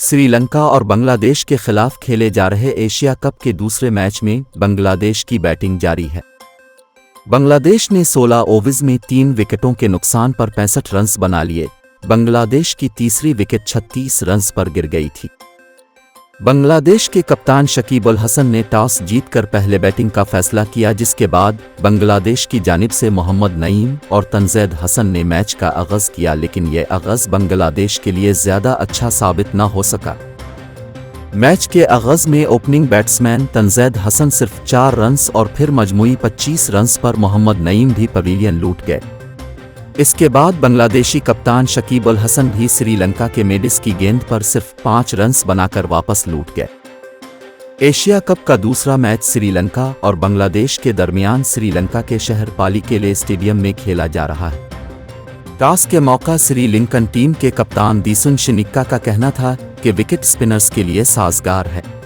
श्रीलंका और बांग्लादेश के खिलाफ खेले जा रहे एशिया कप के दूसरे मैच में बांग्लादेश की बैटिंग जारी है। बांग्लादेश ने 16 ओवर्स में 3 विकेटों के नुकसान पर 65 रन बना लिए। बांग्लादेश की तीसरी विकेट 36 रन पर गिर गई थी। बांग्लादेश के कप्तान शकीब अल हसन ने टॉस जीतकर पहले बैटिंग का फैसला किया, जिसके बाद बांग्लादेश की जानिब से मोहम्मद नईम और तंज़ेद हसन ने मैच का आगाज़ किया, लेकिन यह आगाज़ बांग्लादेश के लिए ज़्यादा अच्छा साबित न हो सका। मैच के आगाज़ में ओपनिंग बैट्समैन तंज़ेद हसन सिर्फ 4 रन और फिर मजमूई 25 रन पर मोहम्मद नईम भी पवेलियन लूट गए। इसके बाद बांग्लादेशी कप्तान शकीब अल हसन भी श्रीलंका के मेडिस की गेंद पर सिर्फ 5 रन बनाकर वापस लौट गए। एशिया कप का दूसरा मैच श्रीलंका और बांग्लादेश के दरमियान श्रीलंका के शहर पालिकेले स्टेडियम में खेला जा रहा है। टॉस के मौका श्रीलंकन टीम के कप्तान दिसुन शनिक्का का कहना था कि विकेट स्पिनर्स के लिए साजगार है।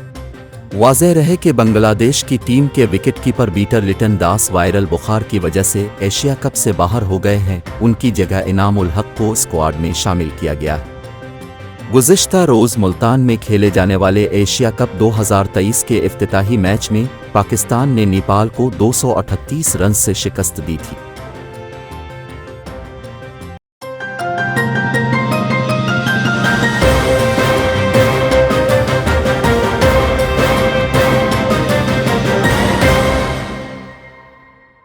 वाज़ेह रहे कि बांग्लादेश की टीम के विकेटकीपर बीटर लिटन दास वायरल बुखार की वजह से एशिया कप से बाहर हो गए हैं। उनकी जगह इनाम उल हक को स्क्वाड में शामिल किया गया है। गुज़िश्ता रोज़ मुल्तान में खेले जाने वाले एशिया कप 2023 के इफ्तिताही मैच में पाकिस्तान ने नेपाल को 238 रन से शिकस्त दी थी।